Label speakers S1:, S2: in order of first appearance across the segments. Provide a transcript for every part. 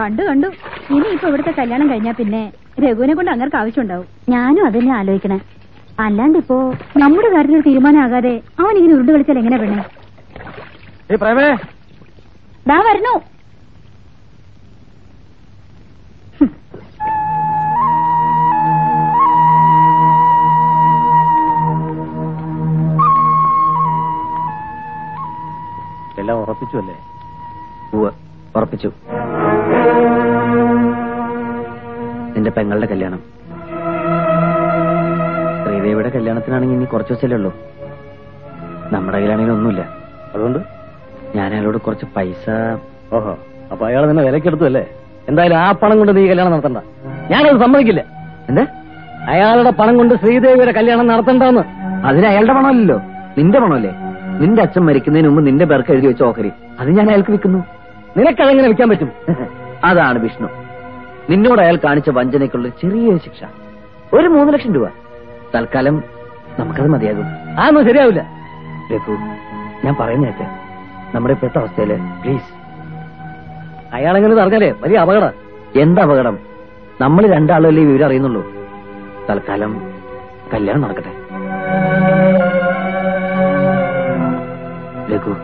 S1: കണ്ടു കണ്ടു. ഇനി ഇപ്പൊ ഇവിടുത്തെ കല്യാണം കഴിഞ്ഞാ പിന്നെ രഘുവിനെ കൊണ്ട് അങ്ങർക്ക് ആവശ്യമുണ്ടാവും. ഞാനും അതന്നെ ആലോചിക്കണേ. അല്ലാണ്ട് ഇപ്പോ നമ്മുടെ കാര്യത്തിൽ തീരുമാനമാകാതെ അവൻ ഇങ്ങനെ ഉരുണ്ട് കളിച്ചാൽ എങ്ങനെ വേണേ? ദാ വരണു.
S2: എല്ലാം ഉറപ്പിച്ചു അല്ലേ?
S3: ഉറപ്പിച്ചു. നിന്റെ പെങ്ങളുടെ കല്യാണം. ശ്രീദേവിയുടെ കല്യാണത്തിനാണെങ്കിൽ ഇനി കുറച്ച് ദിവസമല്ലേ ഉള്ളൂ. നമ്മുടെ കയ്യിലാണെങ്കിൽ ഒന്നുമില്ല.
S2: അതുകൊണ്ട്
S3: ഞാൻ അയാളോട് കുറച്ച് പൈസ.
S2: ഓഹോ, അപ്പൊ അയാൾ നിന്നെ വിലക്കെടുത്തു അല്ലേ? എന്തായാലും ആ പണം കൊണ്ട് നീ കല്യാണം നടത്തണ്ട. ഞാനത് സമ്മതിക്കില്ല.
S3: എന്താ?
S2: അയാളുടെ പണം കൊണ്ട് ശ്രീദേവിയുടെ കല്യാണം നടത്തണ്ടെന്ന്.
S3: അതിന് അയാളുടെ പണമല്ലല്ലോ, നിന്റെ പണമല്ലേ? നിന്റെ അച്ഛൻ മരിക്കുന്നതിന് മുമ്പ് നിന്റെ പേർക്ക് എഴുതി വെച്ച ഓഹരി അത് ഞാൻ അയാൾക്ക് വിൽക്കുന്നു.
S2: നിനക്കതെങ്ങനെ വിൽക്കാൻ പറ്റും?
S3: അതാണ് വിഷ്ണു. നിന്നോട് അയാൾ കാണിച്ച വഞ്ചനയ്ക്കുള്ള ചെറിയൊരു ശിക്ഷ. ഒരു 3 ലക്ഷം രൂപ. തൽക്കാലം നമുക്കത് മതിയാകും.
S2: അതൊന്നും ശരിയാവില്ല.
S3: രഘു, ഞാൻ പറയുന്നേക്ക്. നമ്മുടെ ഇപ്പോഴത്തെ അവസ്ഥയില് പ്ലീസ്.
S2: അയാളെങ്ങനെ പറഞ്ഞാലേ വലിയ അപകടം.
S3: എന്താ അപകടം? നമ്മൾ രണ്ടാളല്ലേ ഈ വിവരം അറിയുന്നുള്ളൂ. തൽക്കാലം കല്യാണം നടക്കട്ടെ. രഘു,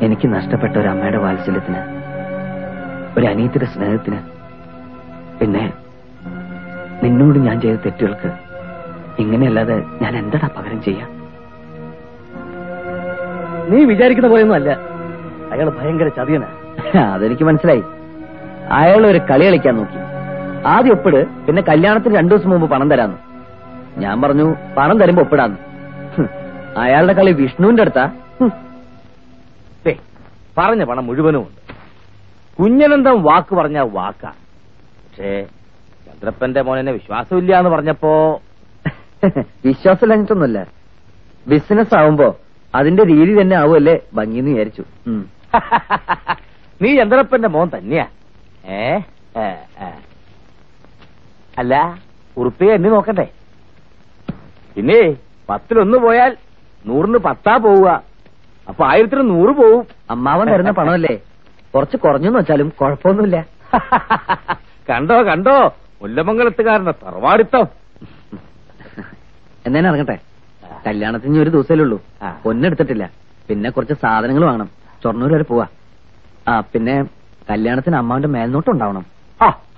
S3: എനിക്ക് നഷ്ടപ്പെട്ട ഒരു അമ്മയുടെ വാത്സല്യത്തിന്, ഒരു അനിയത്തിയുടെ സ്നേഹത്തിന്, പിന്നെ നിന്നോട് ഞാൻ ചെയ്ത തെറ്റുകൾക്ക് ഇങ്ങനെയല്ലാതെ ഞാൻ എന്താ പകരം ചെയ്യാം?
S2: നീ വിചാരിക്കുന്ന പോയൊന്നും അല്ല. അയാൾ ഭയങ്കര ചതിയനാ.
S3: അതെനിക്ക് മനസ്സിലായി. അയാൾ ഒരു കളി കളിക്കാൻ നോക്കി. ആദ്യം ഒപ്പിട്, പിന്നെ കല്യാണത്തിന് 2 ദിവസം മുമ്പ് പണം തരാന്ന്. ഞാൻ പറഞ്ഞു പണം തരുമ്പോ ഒപ്പിടാന്ന്. അയാളുടെ കളി വിഷ്ണുവിന്റെ അടുത്താ.
S2: പറഞ്ഞ പണം മുഴുവനും ഉണ്ട്. കുഞ്ഞനന്തം വാക്ക് പറഞ്ഞ വാക്കാ. പക്ഷേ ചന്ദ്രപ്പന്റെ മോനെ വിശ്വാസമില്ല എന്ന് പറഞ്ഞപ്പോ
S3: വിശ്വാസമില്ലാഞ്ഞിട്ടൊന്നുമല്ല. ബിസിനസ് ആവുമ്പോ അതിന്റെ രീതി തന്നെ ആവുമല്ലേ ഭംഗിന്ന് വിചാരിച്ചു.
S2: നീ ചന്ദ്രപ്പന്റെ മോൻ തന്നെയാ. അല്ല, ഉറുപ്പിക എണ്ണി നോക്കണ്ടേ? പിന്നെ 10-1 പോയാൽ 100-ന് 10 പോവുക. അപ്പൊ 1000-100 പോവും.
S3: അമ്മാവൻ തരുന്ന പണമല്ലേ, കുറച്ച് കുറഞ്ഞെന്ന് വെച്ചാലും കുഴപ്പമൊന്നുമില്ല.
S2: കണ്ടോ കണ്ടോ മുല്ലമംഗലത്തുകാരന്റെ തറവാടിത്തം.
S3: എന്നേനെ ഇറങ്ങട്ടെ. കല്യാണത്തിന് 1 ദിവസമല്ലേ ഉള്ളൂ. പൊന്നെടുത്തിട്ടില്ല. പിന്നെ കുറച്ച് സാധനങ്ങൾ വാങ്ങണം. ഷൊർണൂർ വരെ പോവാ. പിന്നെ കല്യാണത്തിന് അമ്മാവന്റെ മേൽനോട്ടം ഉണ്ടാവണം.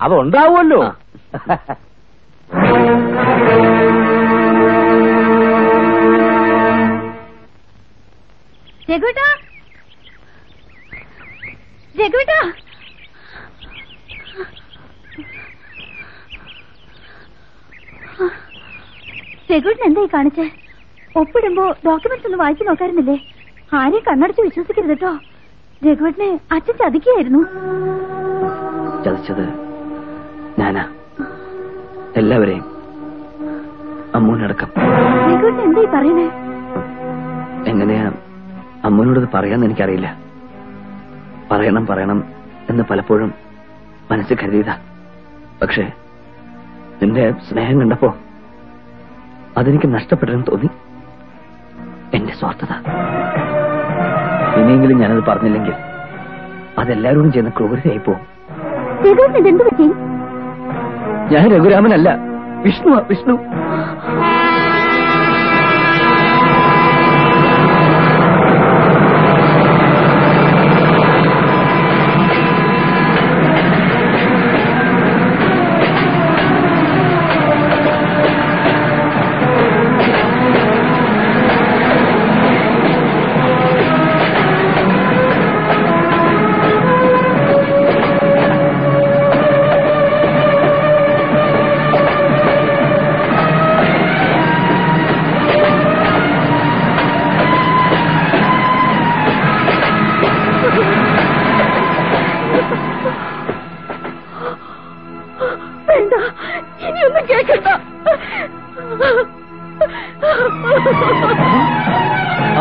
S2: അതുണ്ടാവുമല്ലോ.
S1: രഘുട്ടാ, രഘുട്ടാ, രഘുട്ടിന് എന്തായി കാണിച്ചേ? ഒപ്പിടുമ്പോ ഡോക്യുമെന്റ്സ് ഒന്ന് വായിച്ചു നോക്കാറുന്നില്ലേ? ആരെയും കണ്ണടച്ച് വിശ്വസിക്കരുത് കേട്ടോ. രഘുട്ടിനെ അച്ഛൻ ചതിക്കുകയായിരുന്നു.
S3: ചതിച്ചത് ഞാനാ, എല്ലാവരെയും, അമ്മൂനടക്കം.
S1: രഘുട്ടിന് എന്തായി പറയണേ?
S3: എങ്ങനെയാ അമ്മൂനോടത് പറയാന്ന് എനിക്കറിയില്ല. പറയണം എന്ന് പലപ്പോഴും മനസ്സിൽ കരുതിയതാ. പക്ഷേ നിന്റെ സ്നേഹം കണ്ടപ്പോ അതെനിക്ക് നഷ്ടപ്പെട്ടെന്ന് തോന്നി. എന്റെ സ്വാർത്ഥത. ഇനിയെങ്കിലും ഞാനത് പറഞ്ഞില്ലെങ്കിൽ അതെല്ലാവരോടും ചെയ്യുന്ന ക്രൂരതയായിപ്പോ. ഞാൻ രഘുരാമനല്ല, വിഷ്ണു. വിഷ്ണു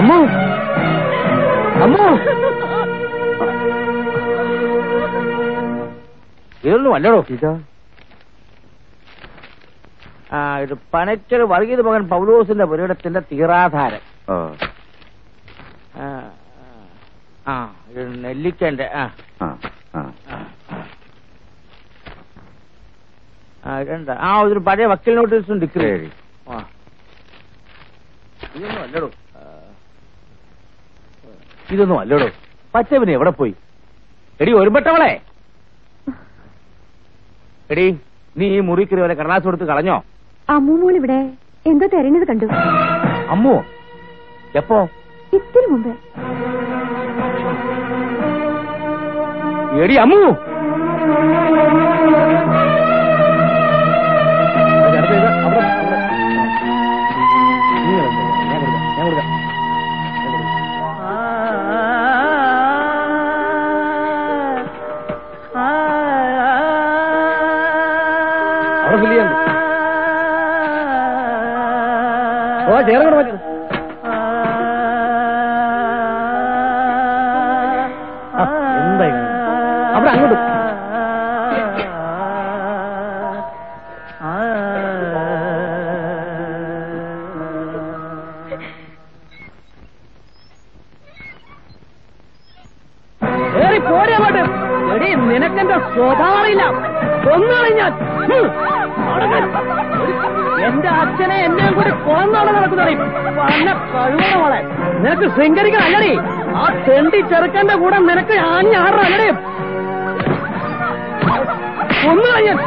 S3: അമ്മു, അമ്മു,
S2: ഇതൊന്നും അല്ലടോ. ഇത് പനച്ചൽ വർഗീത് മകൻ പൗലോസിന്റെ പുരയിടത്തിന്റെ തീറാധാരം. ഇത് നെല്ലിക്കന്റെ. ഒരു പഴയ വക്കീൽ നോട്ടീസും ഡിഗ്രി എഴുതി. ഇതൊന്നും അല്ലടോ. പച്ചവന് എവിടെ പോയി? എടി ഒരുപെട്ടവളെ, എടി നീ ഈ മുറിക്കറി വരെ കടലാസ് കൊടുത്ത് കളഞ്ഞോ?
S1: അമ്മൂമോൾ ഇവിടെ എന്തോ തെരഞ്ഞത് കണ്ടു.
S2: അമ്മു എപ്പോ?
S1: ഇത്തിരി മുമ്പ്.
S2: എടി അമ്മു, എന്തായി അവിടെ അങ്ങോട്ട് നിനക്കെന്റെ സ്വഭാവമില്ല. കൊന്നുകളഞ്ഞാൽ എന്റെ അച്ഛനെ എന്നെയും കൂടി കൊന്നാണ് നടക്കുന്നത്. പല കഴിവോളെ നിനക്ക് ശൃംഗരിക്കാൻ അല്ലടി. ആ തെണ്ടി ചെറുക്കന്റെ കൂടെ നിനക്ക് ആഞ്ഞാറ അല്ലടി. കൊന്നുകളഞ്ഞാൽ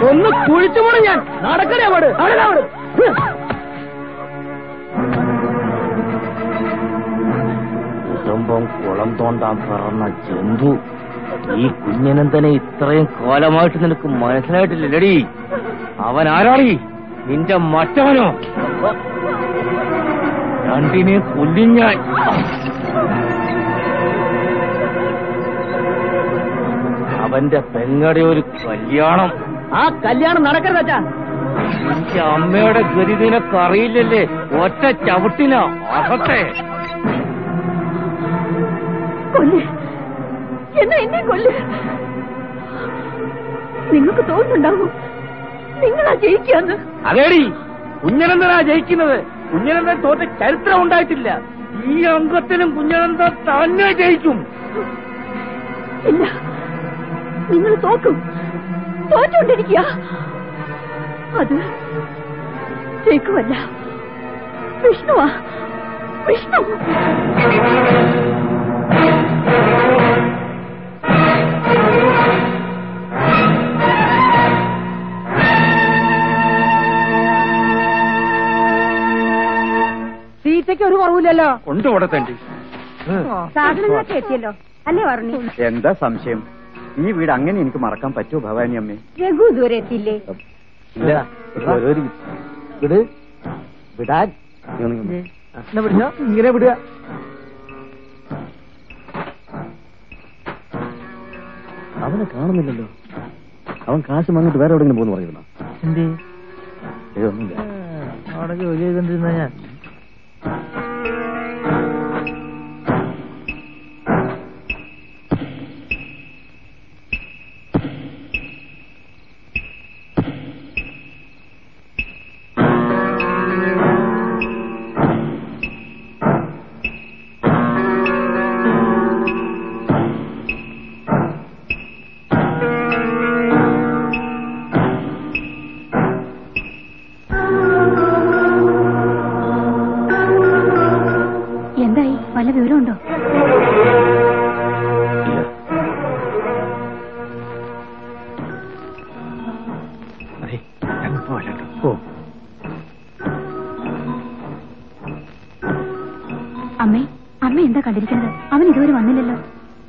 S2: ഒന്ന് കുഴിച്ചുപോണ ഞാൻ നടക്കണേ അവിടെ അവിടെ അവിടെ. കുടുംബം കുളം തോണ്ടാൻ പറന്ന ജന്തു. ഈ കുഞ്ഞനന്തനെ ഇത്രയും കാലമായിട്ട് നിനക്ക് മനസ്സിലായിട്ടില്ലടി. അവൻ ആരാളി? നിന്റെ മറ്റവനോ? രണ്ടിനെ കൊല്ലിഞ്ഞാൻ. അവന്റെ പെങ്ങടെ ഒരു കല്യാണം. ആ കല്യാണം നടക്കരുതാ. നിന്റെ അമ്മയുടെ ഗതി നിനക്കറിയില്ലല്ലേ? ഒറ്റ ചവിട്ടിനോ അകത്തെ
S1: എന്നാ എന്നെ കൊല്ല്. നിങ്ങൾക്ക് തോന്നുന്നുണ്ടാവും നിങ്ങളാ ജയിക്കാന്ന്.
S2: അതേടി, കുഞ്ഞനന്തനാ ജയിക്കുന്നത്. കുഞ്ഞനന്തൻ തോറ്റ ചരിത്രം ഉണ്ടായിട്ടില്ല. ഈ അംഗത്തിലും കുഞ്ഞനന്തൻ തന്നെ ജയിക്കും.
S1: ഇല്ല, നിങ്ങൾ തോക്കും. തോറ്റുകൊണ്ടിരിക്കുക. അത് ജയിക്കുമല്ല, വിഷ്ണുവാ. വിഷ്ണു സീറ്റയ്ക്ക് ഒരു കുറവില്ലല്ലോ.
S2: കൊണ്ടുപോടത്തേണ്ടി
S1: സാധനങ്ങളൊക്കെ എത്തിയല്ലോ അല്ലേ പറഞ്ഞു?
S4: എന്താ സംശയം? ഈ വീട് അങ്ങനെ എനിക്ക് മറക്കാൻ പറ്റുമോ ഭവാനി അമ്മേ?
S1: രഘു ദൂരെ എത്തിയില്ലേ?
S2: ഇല്ല, വിട് വിടാൻ ഇങ്ങനെ വിടുക.
S3: അവനെ കാണുന്നില്ലല്ലോ. അവൻ കാശ് വാങ്ങിട്ട് വേറെ എവിടെയെങ്കിലും പോകുന്നു പറയുന്നു.
S2: എന്തേ?
S3: ഇതൊന്നുമില്ല.
S2: അവിടെ ജോലി ചെയ്തോണ്ടിരുന്ന ഞാൻ.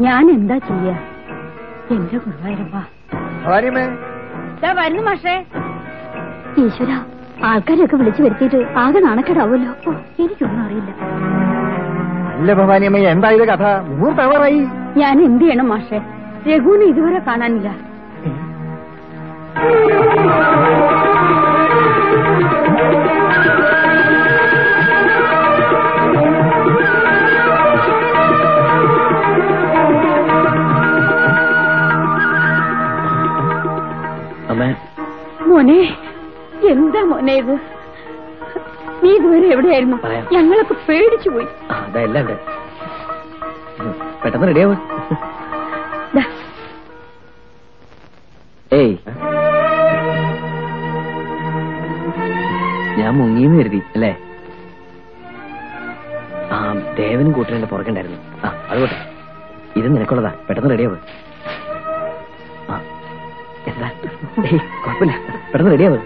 S1: ഞാൻ എന്താ ചെയ്യാ? എന്റെ ഗുരുവായൂരപ്പാ. വരുന്നു മാഷേ. ഈശ്വര, ആൾക്കാരെയൊക്കെ വിളിച്ചു വരുത്തിയിട്ട് ആകെ നാണക്കേടാവുമല്ലോ. എനിക്കൊന്നും അറിയില്ല.
S4: അല്ല ഭവാനിയമ്മ, എന്താ ഇത് കഥ? മുഹൂർത്തവറായി.
S1: ഞാൻ എന്ത് ചെയ്യണം മാഷേ? രഘുവിനെ ഇതുവരെ കാണാനില്ല. മോനെ, എന്താ മോനെ ഇത്? നീ ഇതുവരെ എവിടെയായിരുന്നു? ഞങ്ങളൊക്കെ പേടിച്ചു പോയി.
S3: അതല്ല പെട്ടെന്ന് റെഡിയാവും. മുങ്ങിന്ന് കരുതി അല്ലേ? ആ ദേവനും കൂട്ടരന്റെ പുറകണ്ടായിരുന്നു. ആ അതുകൊട്ടെ, ഇത് നിനക്കുള്ളതാ, പെട്ടെന്ന് റെഡിയാവ്. ആ എന്താ? കുഴപ്പമില്ല, പെട്ടെന്ന് റെഡിയാവ്.